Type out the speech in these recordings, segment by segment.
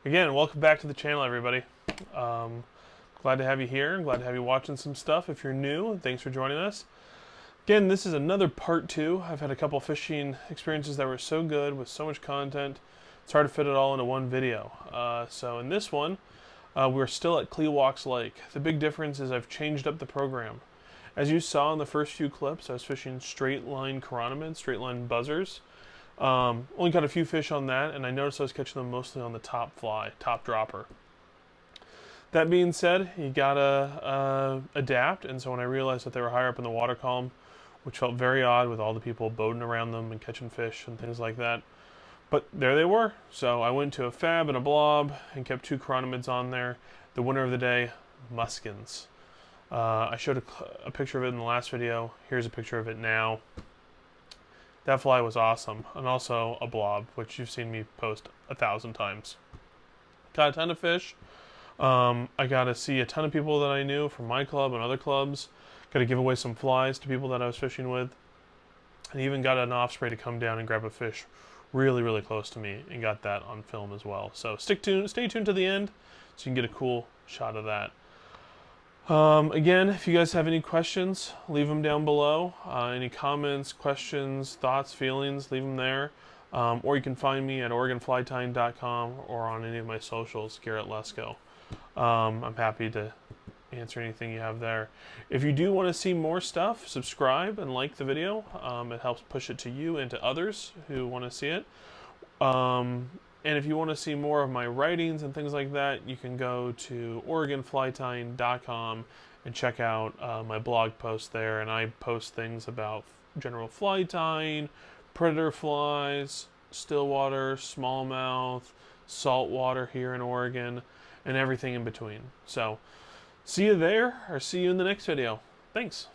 Again, welcome back to the channel, everybody. Glad to have you here. Glad to have you watching some stuff. If you're new, thanks for joining us. Again, this is another part 2. I've had a couple fishing experiences that were so good with so much content. It's hard to fit it all into one video. So in this one, we're still at Cleawox Lake. The big difference is I've changed up the program. As you saw in the first few clips, I was fishing straight line chironomids, straight line buzzers. Only caught a few fish on that, and I noticed I was catching them mostly on the top fly, top dropper. That being said, you gotta adapt, and so when I realized that they were higher up in the water column, which felt very odd with all the people boating around them and catching fish and things like that, but there they were. So I went to a fab and a blob and kept 2 chironomids on there. The winner of the day, muskins. I showed a picture of it in the last video. Here's a picture of it now. That fly was awesome, and also a blob, which you've seen me post 1,000 times. Got a ton of fish. I got to see a ton of people that I knew from my club and other clubs. Got to give away some flies to people that I was fishing with. And even got an osprey to come down and grab a fish really, really close to me, and got that on film as well. So stay tuned to the end so you can get a cool shot of that. Again, if you guys have any questions, leave them down below. Any comments, questions, thoughts, feelings, leave them there. Or you can find me at OregonFlyTying.com or on any of my socials, Garrett Lesko. I'm happy to answer anything you have there. If you do want to see more stuff, subscribe and like the video. It helps push it to you and to others who want to see it. And if you want to see more of my writings and things like that, you can go to OregonFlyTying.com and check out my blog post there. And I post things about general fly tying, predator flies, stillwater, smallmouth, saltwater here in Oregon, and everything in between. So see you there, or see you in the next video. Thanks.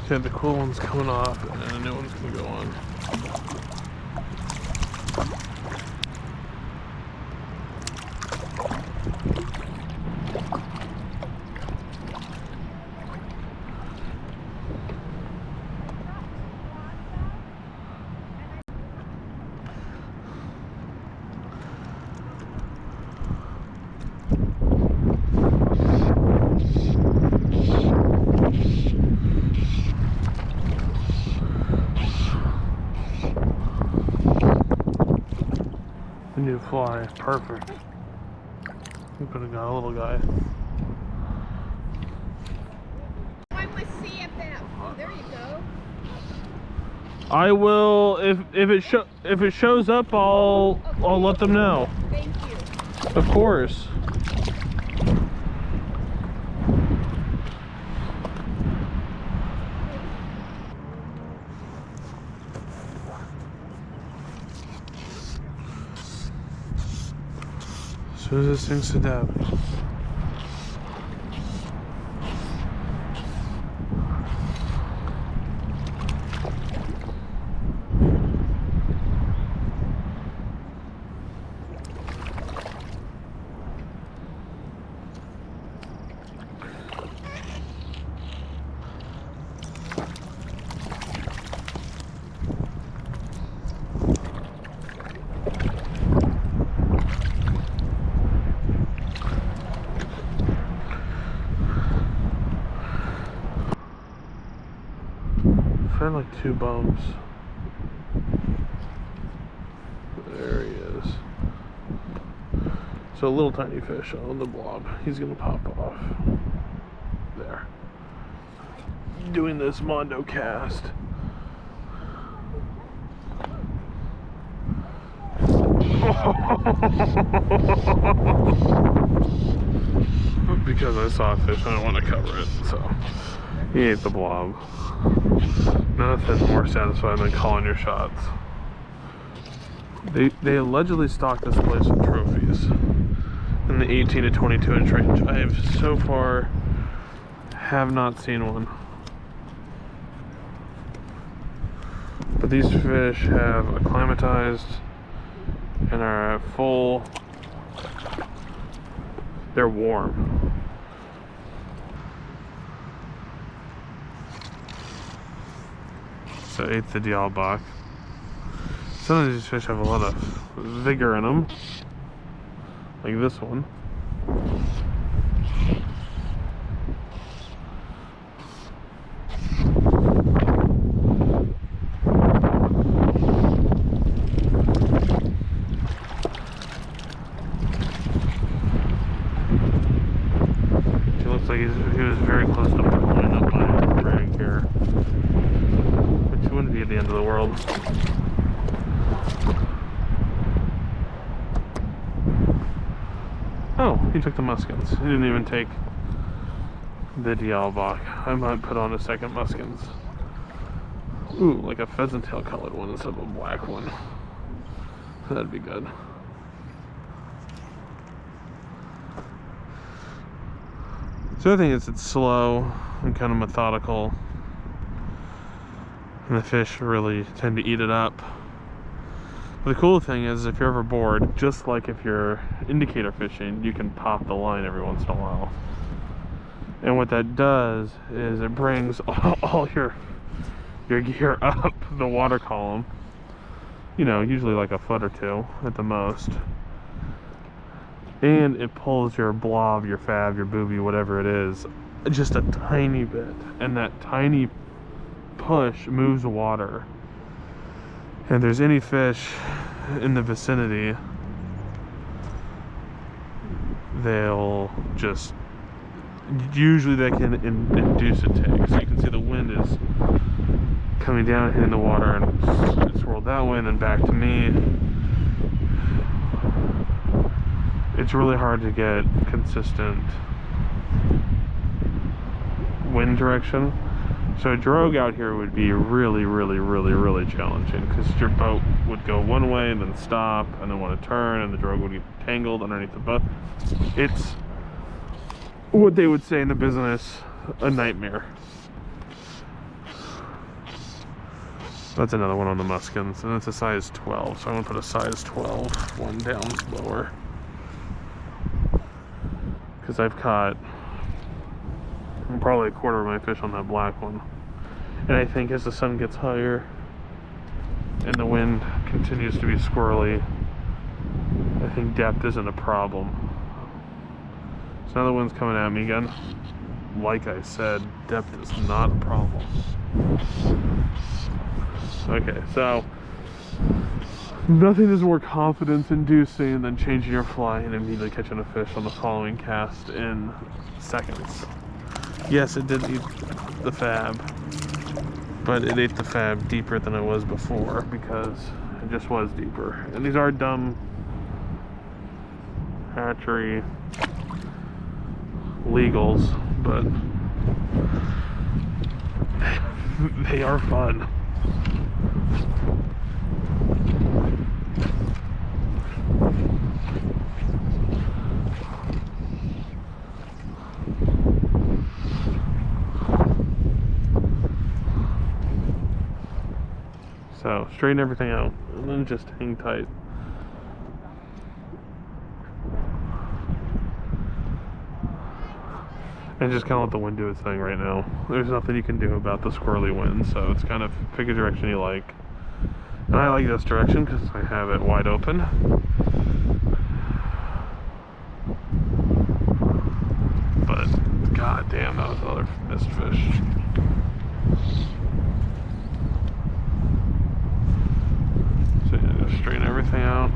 Okay, the cool one's coming off and the new one's gonna go on. The new fly, perfect. We could have got a little guy. I must see if that. Oh, there you go. I will if it shows up, I'll let them know. Thank you. Of course. As soon as this thing sits down. I had like 2 bumps. There he is. So a little tiny fish on the blob. He's gonna pop off. There. Doing this Mondo cast. Because I saw a fish and I want to cover it, so he ate the blob. Nothing more satisfying than calling your shots. They allegedly stock this place with trophies in the 18 to 22 inch range. I have so far have not seen one. But these fish have acclimatized and are full. They're warm. So ate the Dialbach. Some of these fish have a lot of vigor in them, like this one. He looks like he was very close to pulling up by a drag here. Which wouldn't be the end of the world. Oh, he took the muskins. He didn't even take the Dialbach. I might put on a second muskins. Ooh, like a pheasant tail colored one instead of a black one. That'd be good. So I think it's slow and kind of methodical. And the fish really tend to eat it up. But the cool thing is, if you're ever bored, just like if you're indicator fishing, you can pop the line every once in a while. And what that does is it brings all your gear up the water column. You know, usually like a foot or 2 at the most. And it pulls your blob, your fab, your booby, whatever it is, just a tiny bit. And that tiny push moves water. And if there's any fish in the vicinity, they'll just, usually they can induce a take. So you can see the wind is coming down, hitting the water, and it's swirled that way and then back to me. It's really hard to get consistent wind direction. So a drogue out here would be really challenging, because your boat would go one way and then stop and then want to turn, and the drogue would get tangled underneath the boat. It's what they would say in the business, a nightmare. That's another one on the muskins, and it's a size 12, so I'm gonna put a size 12 one down lower. Because I've caught probably a quarter of my fish on that black one. And I think as the sun gets higher and the wind continues to be squirrely, I think depth isn't a problem. So now the wind's coming at me again. Like I said, depth is not a problem. Okay, so nothing is more confidence-inducing than changing your fly and immediately catching a fish on the following cast in seconds. Yes, it did eat the fab, but it ate the fab deeper than it was before because it just was deeper. And these are dumb hatchery legals, but they are fun. So straighten everything out and then just hang tight. And just kind of let the wind do its thing right now. There's nothing you can do about the squirrely wind, so it's kind of pick a direction you like. And I like this direction because I have it wide open. But god damn, that was another missed fish. So yeah, just straighten everything out.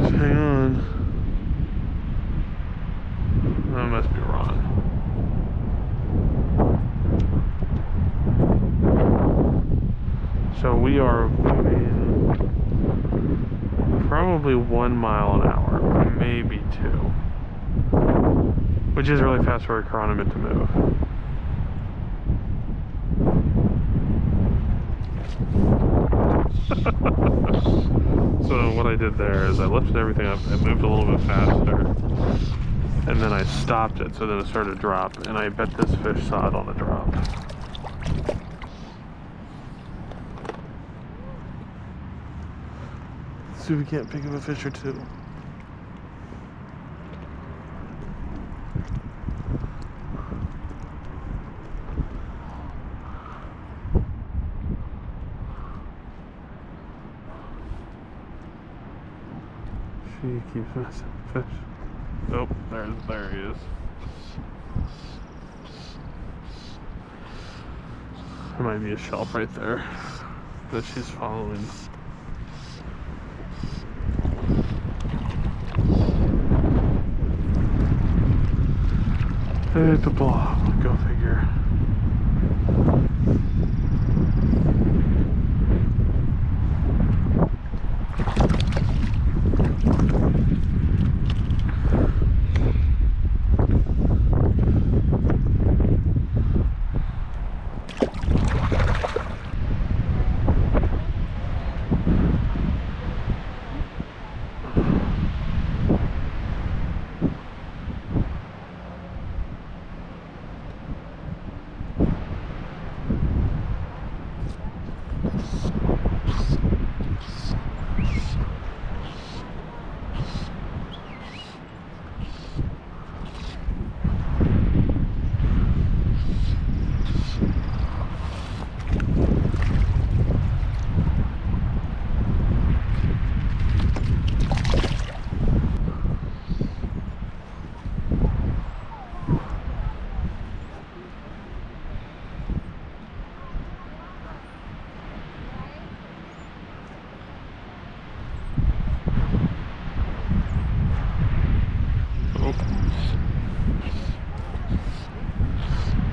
Just hang on. I must be wrong. So we are moving probably 1 mile an hour, maybe 2. Which is really fast for a chronometer to move. So what I did there is I lifted everything up, I moved a little bit faster. And then I stopped it, so then it started to drop, and I bet this fish saw it on the drop. Let's see if we can't pick up a fish or two. She keeps missing fish. Oh, there he is. There might be a shelf right there that she's following. There's the blob. Go figure.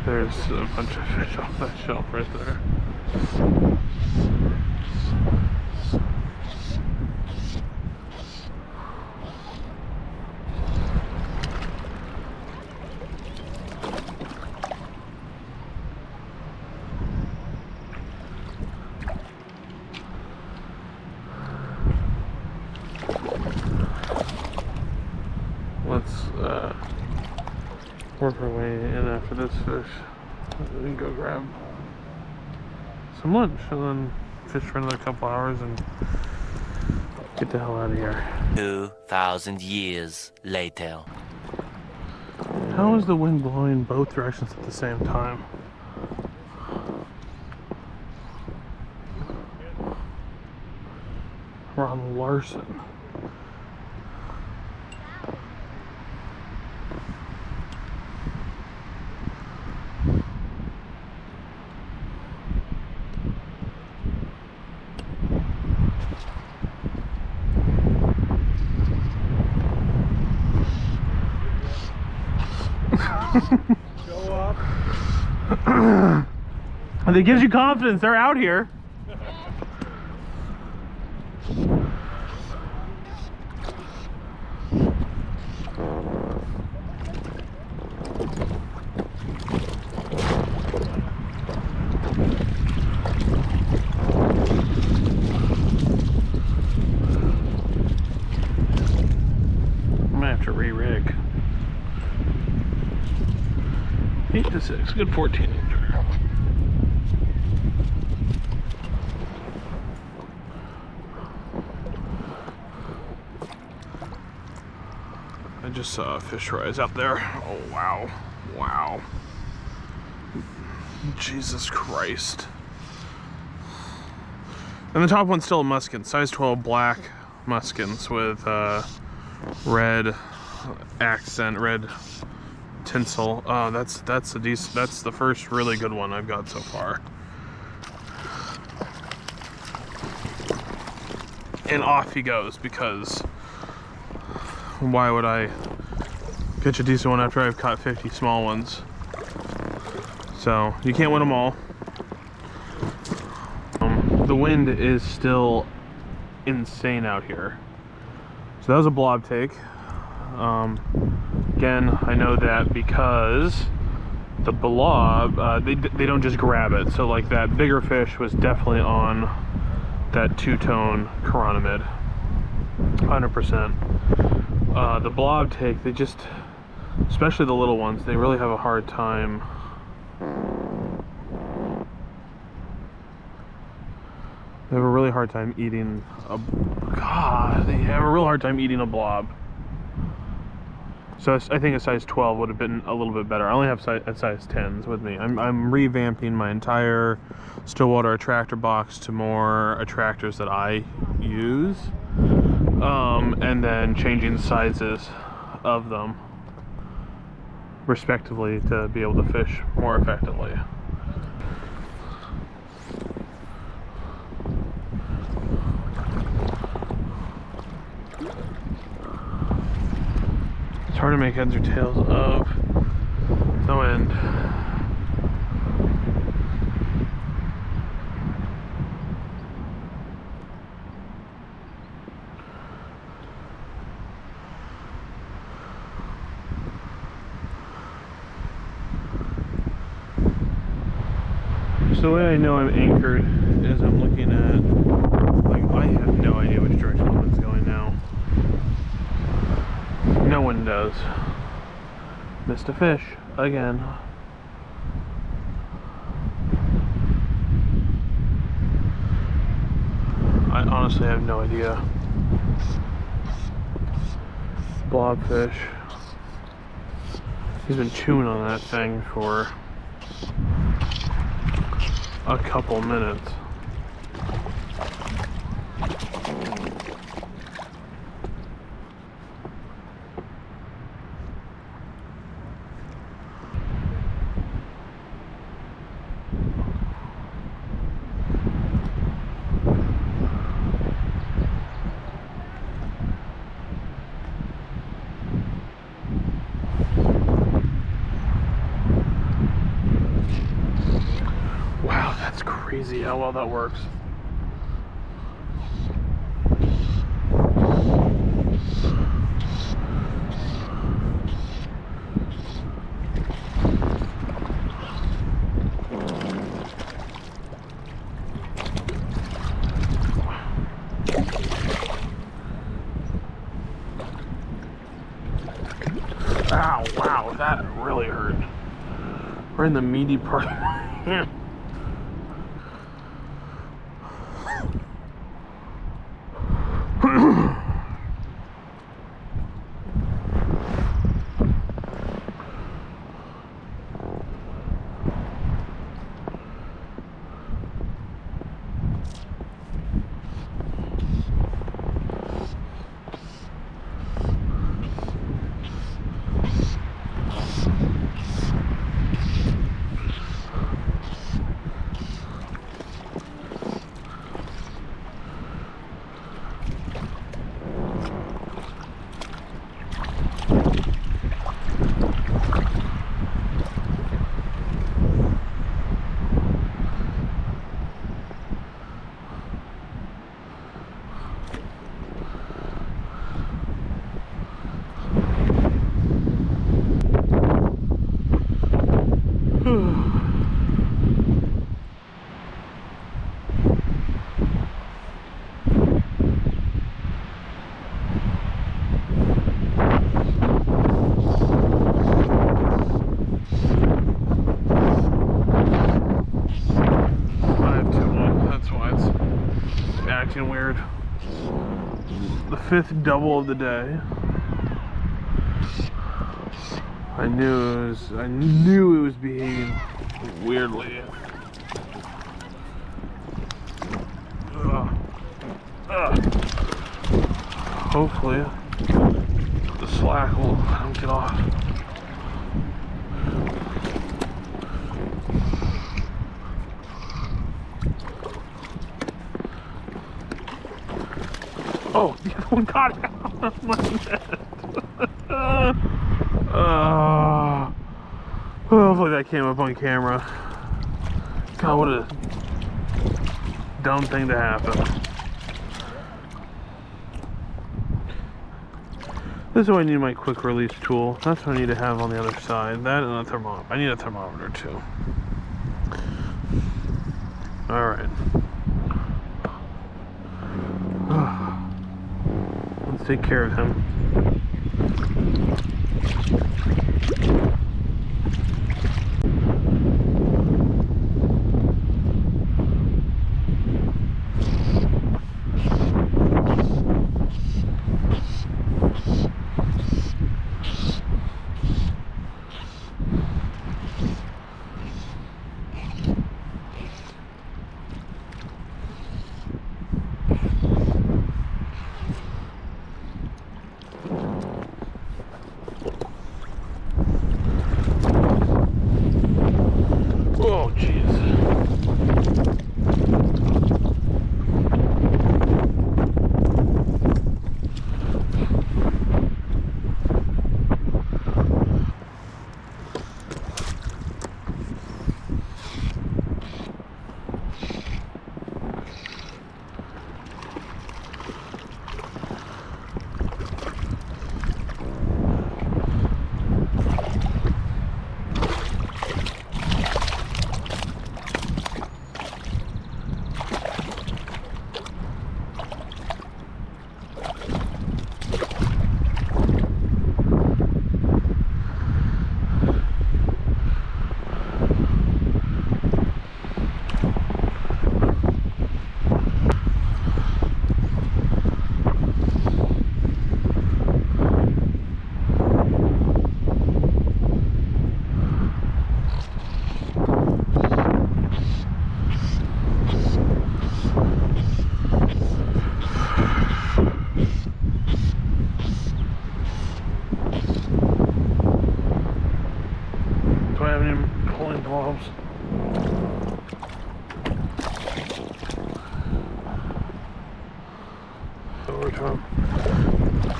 There's a bunch of fish off that shelf right there. Let's work our way in after this fish. We can go grab some lunch and then fish for another couple hours and get the hell out of here. 2,000 years later. How is the wind blowing both directions at the same time? We're on Larson. Show up. And it gives you confidence. They're out here. I'm gonna have to re-rig. 8 to 6, good 14 incher. I just saw a fish rise out there. Oh wow, wow. Jesus Christ. And the top one's still a muskin, size 12 black muskins with red accent, red tinsel. Oh, that's a decent. That's the first really good one I've got so far. And off he goes, because why would I catch a decent one after I've caught 50 small ones? So you can't win them all. The wind is still insane out here. So that was a blob take. Again, I know that because the blob, they don't just grab it. So like that bigger fish was definitely on that two-tone chironomid, 100%. The blob take, they just, especially the little ones, they really have a hard time. They have a really hard time eating a, God, they have a real hard time eating a blob. So I think a size 12 would have been a little bit better. I only have size 10s with me. I'm revamping my entire Stillwater attractor box to more attractors that I use, and then changing sizes of them respectively to be able to fish more effectively. It's hard to make heads or tails of the wind. So the way I know I'm anchored is I'm looking at, like, I have no idea which direction the wind's going now. No one does. Missed a fish again. I honestly have no idea. Blobfish. He's been chewing on that thing for a couple minutes. Wow, that's crazy how well that works. Ow, wow, that really hurt. We're in the meaty part. Weird. The 5th double of the day. I knew it was behaving weirdly. Hopefully the slack will get off. Oh, the other one got it out of my net. Hopefully that came up on camera. God, what a dumb thing to happen. This is why I need my quick release tool. That's what I need to have on the other side. That and a thermometer. I need a thermometer too. Alright. Let's take care of him.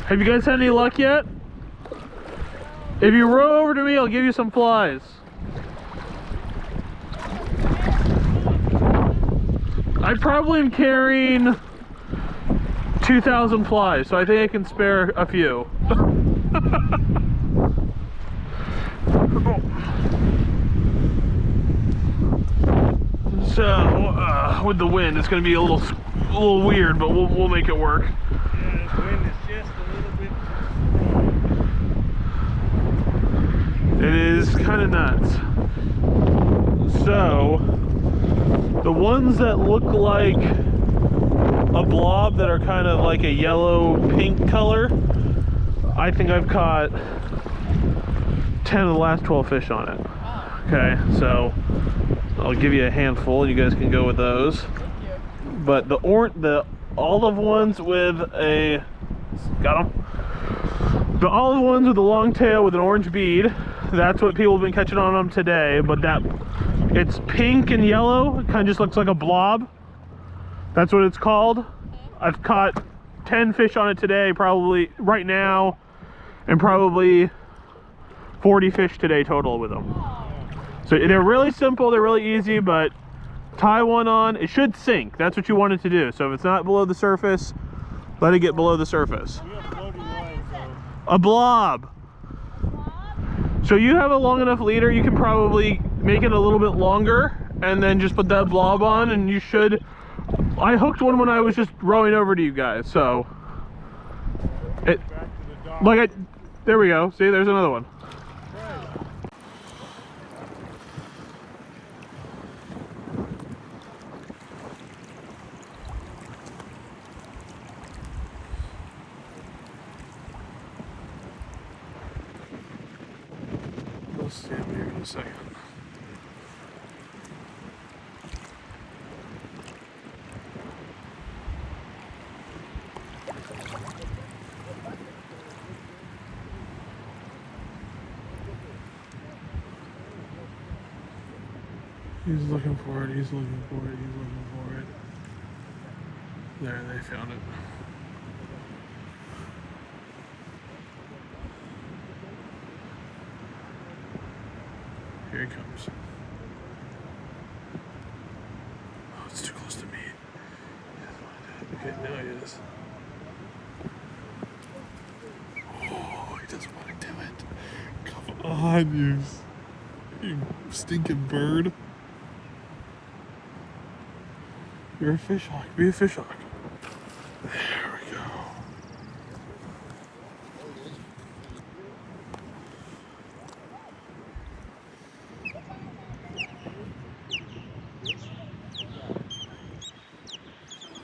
Have you guys had any luck yet? If you row over to me, I'll give you some flies. I probably am carrying 2,000 flies, so I think I can spare a few. So, with the wind, it's going to be a little weird, but we'll make it work. Yeah, the wind is just a little bit. It is kind of nuts. So, the ones that look like a blob that are kind of like a yellow-pink color, I think I've caught 10 of the last 12 fish on it. Okay, so I'll give you a handful. You guys can go with those. But the olive ones with a, got them? The olive ones with the long tail with an orange bead, that's what people have been catching on them today. But that, it's pink and yellow, it kind of just looks like a blob. That's what it's called. I've caught 10 fish on it today, probably right now, and probably 40 fish today total with them. So they're really simple, they're really easy, but tie one on, it should sink. That's what you want it to do. So if it's not below the surface, let it get below the surface. A blob. So you have a long enough leader, you can probably make it a little bit longer and then just put that blob on and you should. I hooked one when I was just rowing over to you guys, so it, like there we go. See, there's another one. We'll stand here in a second. He's looking for it, he's looking for it, he's looking for it. There, they found it. Here he comes. Oh, it's too close to me. Okay, now he is. Oh, he doesn't want to do it. Come on, you stinking bird. You're a fish hawk. Be a fish hawk.